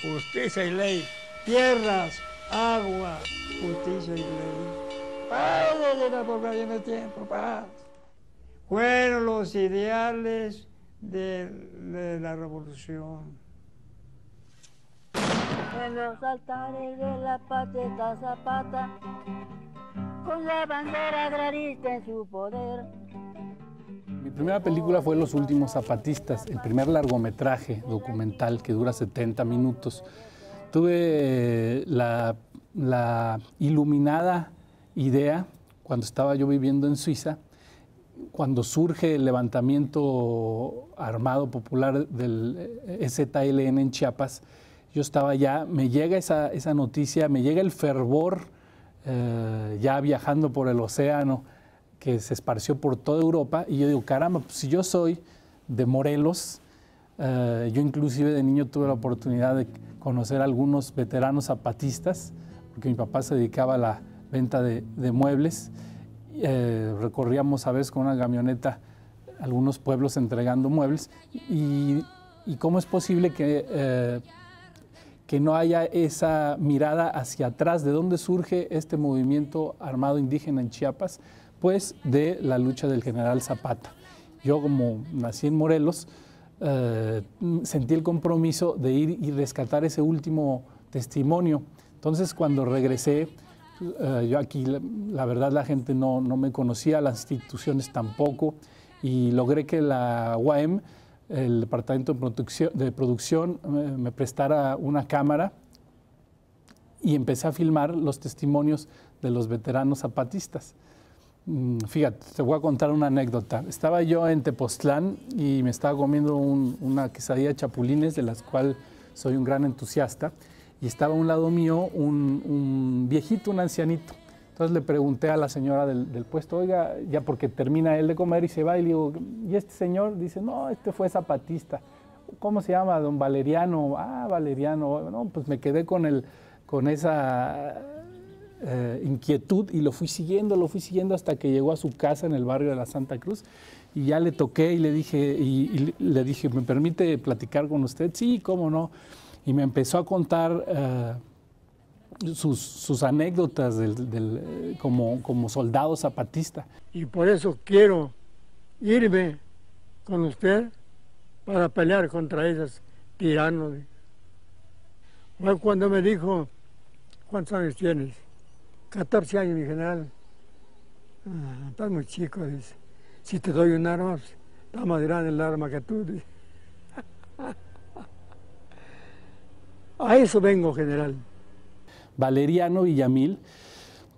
justicia y ley. Tierras, agua, justicia y ley. Paz de la población de tiempo, paz. Fueron los ideales de la revolución. En los altares de la patria Zapata, con la bandera agrarista en su poder. Mi primera película fue Los Últimos Zapatistas, el primer largometraje documental que dura 70 minutos. Tuve la iluminada idea, cuando estaba yo viviendo en Suiza, cuando surge el levantamiento armado popular del EZLN en Chiapas. Yo estaba allá, me llega esa noticia, me llega el fervor ya viajando por el océano que se esparció por toda Europa, y yo digo, caramba, pues si yo soy de Morelos, yo inclusive de niño tuve la oportunidad de conocer a algunos veteranos zapatistas, porque mi papá se dedicaba a la venta de muebles. Recorríamos a veces con una camioneta algunos pueblos entregando muebles, y cómo es posible que no haya esa mirada hacia atrás. ¿De dónde surge este movimiento armado indígena en Chiapas? Pues de la lucha del general Zapata. Yo, como nací en Morelos, sentí el compromiso de ir y rescatar ese último testimonio. Entonces, cuando regresé, yo aquí, la verdad, la gente no me conocía, las instituciones tampoco, y logré que la UAM, el departamento de producción, me prestara una cámara, y empecé a filmar los testimonios de los veteranos zapatistas. Fíjate, te voy a contar una anécdota. Estaba yo en Tepoztlán y me estaba comiendo una quesadilla de chapulines, de las cuales soy un gran entusiasta, y estaba a un lado mío un viejito, un ancianito. Entonces le pregunté a la señora del puesto, oiga, ya porque termina él de comer y se va, y le digo, ¿y este señor? Dice, no, este fue zapatista. ¿Cómo se llama? Don Valeriano. Ah, Valeriano. No, pues me quedé con esa inquietud, y lo fui siguiendo hasta que llegó a su casa en el barrio de la Santa Cruz, y ya le toqué y le dije, ¿me permite platicar con usted? Sí, cómo no. Y me empezó a contar sus anécdotas como soldado zapatista. Y por eso quiero irme con usted para pelear contra esos tiranos. Fue cuando me dijo, ¿cuántos años tienes? 14 años, mi general. Estás muy chico, dice. Si te doy un arma, está más grande el arma que tú, dice. A eso vengo, general. Valeriano Villamil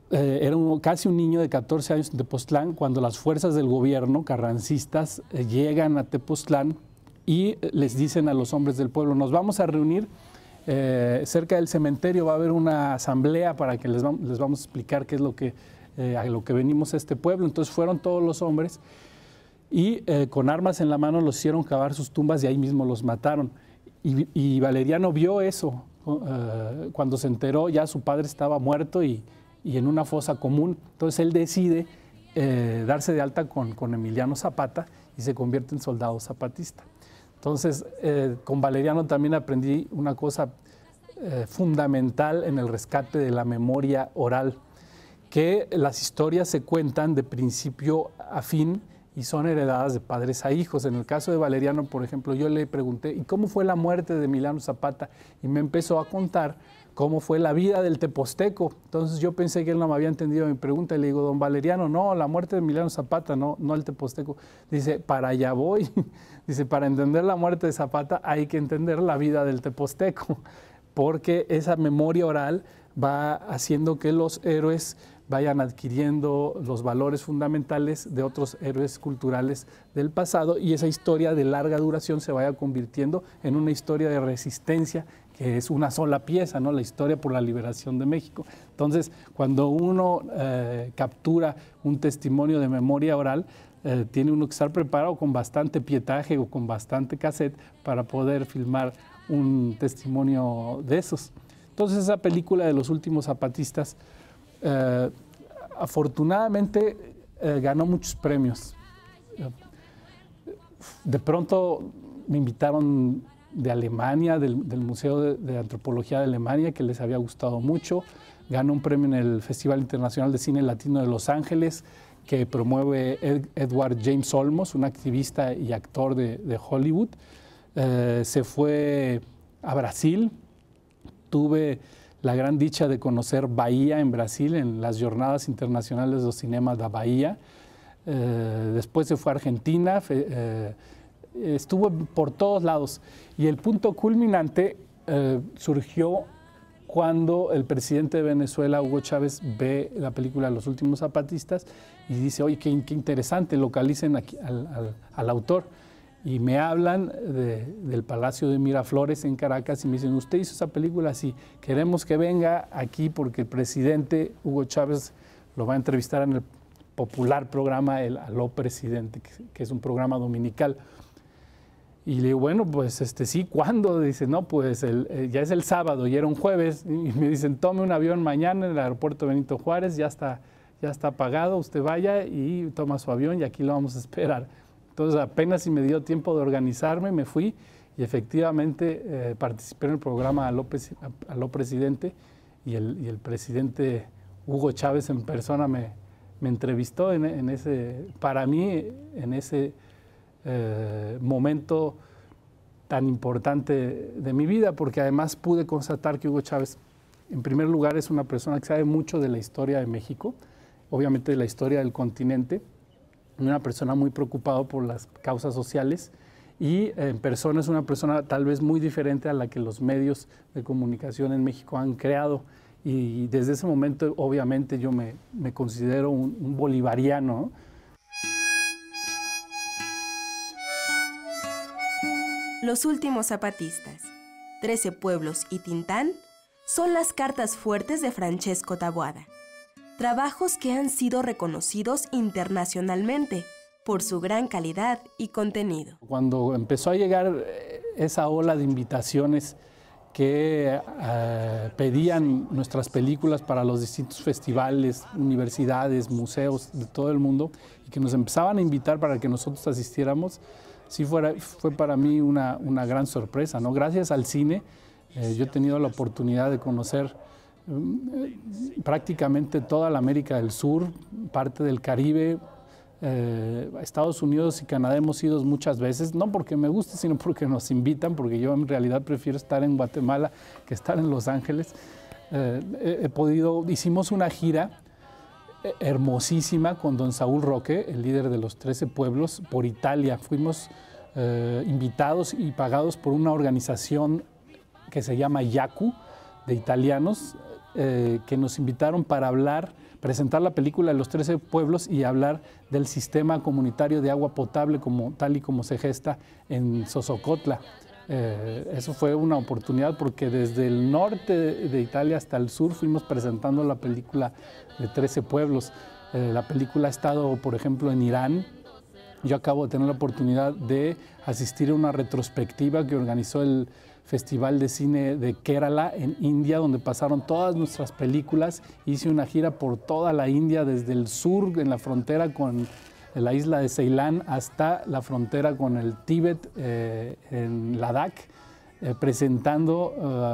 era casi un niño de 14 años en Tepoztlán cuando las fuerzas del gobierno carrancistas llegan a Tepoztlán y les dicen a los hombres del pueblo, nos vamos a reunir cerca del cementerio, va a haber una asamblea para que les vamos a explicar qué es a lo que venimos a este pueblo. Entonces fueron todos los hombres y con armas en la mano los hicieron cavar sus tumbas y ahí mismo los mataron. Y Valeriano vio eso. Cuando se enteró, ya su padre estaba muerto y en una fosa común. Entonces él decide darse de alta con Emiliano Zapata y se convierte en soldado zapatista. Entonces, con Valeriano también aprendí una cosa fundamental en el rescate de la memoria oral, que las historias se cuentan de principio a fin y son heredadas de padres a hijos. En el caso de Valeriano, por ejemplo, yo le pregunté, ¿y cómo fue la muerte de Emiliano Zapata? Y me empezó a contar cómo fue la vida del teposteco. Entonces yo pensé que él no me había entendido mi pregunta y le digo, don Valeriano, no, la muerte de Emiliano Zapata, no el teposteco. Dice, para allá voy. Dice, para entender la muerte de Zapata hay que entender la vida del teposteco, porque esa memoria oral va haciendo que los héroes vayan adquiriendo los valores fundamentales de otros héroes culturales del pasado, y esa historia de larga duración se vaya convirtiendo en una historia de resistencia, que es una sola pieza, ¿no? La historia por la liberación de México. Entonces, cuando uno captura un testimonio de memoria oral, tiene uno que estar preparado con bastante pietaje o con bastante cassette para poder filmar un testimonio de esos. Entonces, esa película de Los Últimos Zapatistas, afortunadamente ganó muchos premios. De pronto me invitaron de Alemania, del Museo de Antropología de Alemania, que les había gustado mucho. Ganó un premio en el Festival Internacional de Cine Latino de Los Ángeles, que promueve Edward James Olmos, un activista y actor de Hollywood. Se fue a Brasil. Tuve la gran dicha de conocer Bahía en Brasil, en las Jornadas Internacionales do Cinema da Bahía. Después se fue a Argentina, estuvo por todos lados. Y el punto culminante surgió cuando el presidente de Venezuela, Hugo Chávez, ve la película Los Últimos Zapatistas y dice, oye, qué interesante, localicen aquí al autor. Y me hablan del Palacio de Miraflores en Caracas y me dicen, usted hizo esa película, sí, queremos que venga aquí porque el presidente Hugo Chávez lo va a entrevistar en el popular programa El Aló Presidente, que es un programa dominical. Y le digo, bueno, pues sí, ¿cuándo? Dice, no, pues ya es el sábado y era un jueves. Y me dicen, tome un avión mañana en el aeropuerto Benito Juárez, ya está pagado, usted vaya y toma su avión y aquí lo vamos a esperar. Entonces apenas si me dio tiempo de organizarme, me fui y efectivamente participé en el programa Aló Presidente y el presidente Hugo Chávez en persona me entrevistó para mí, en ese momento tan importante de mi vida, porque además pude constatar que Hugo Chávez, en primer lugar, es una persona que sabe mucho de la historia de México, obviamente de la historia del continente, una persona muy preocupada por las causas sociales y en persona es una persona tal vez muy diferente a la que los medios de comunicación en México han creado. Y desde ese momento, obviamente, yo me considero un bolivariano, ¿no? Los Últimos Zapatistas, 13 pueblos y Tintán son las cartas fuertes de Francesco Taboada. Trabajos que han sido reconocidos internacionalmente por su gran calidad y contenido. Cuando empezó a llegar esa ola de invitaciones que pedían nuestras películas para los distintos festivales, universidades, museos de todo el mundo y que nos empezaban a invitar para que nosotros asistiéramos, sí fue para mí una gran sorpresa, ¿no? Gracias al cine, yo he tenido la oportunidad de conocer prácticamente toda la América del Sur, parte del Caribe, Estados Unidos y Canadá hemos ido muchas veces, no porque me guste, sino porque nos invitan, porque yo en realidad prefiero estar en Guatemala que estar en Los Ángeles. Hicimos una gira hermosísima con don Saúl Roque, el líder de los 13 pueblos, por Italia. Fuimos invitados y pagados por una organización que se llama Yaku, de italianos, que nos invitaron para presentar la película de los 13 pueblos y hablar del sistema comunitario de agua potable tal y como se gesta en Sosocotla. Eso fue una oportunidad porque desde el norte de Italia hasta el sur fuimos presentando la película de 13 pueblos. La película ha estado, por ejemplo, en Irán. Yo acabo de tener la oportunidad de asistir a una retrospectiva que organizó el Festival de Cine de Kerala en India, donde pasaron todas nuestras películas. Hice una gira por toda la India, desde el sur, en la frontera con la isla de Ceilán, hasta la frontera con el Tíbet, en Ladakh, presentando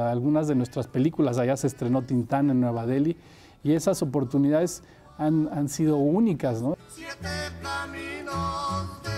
algunas de nuestras películas. Allá se estrenó Tintán en Nueva Delhi, y esas oportunidades han sido únicas, ¿no? 7 caminos de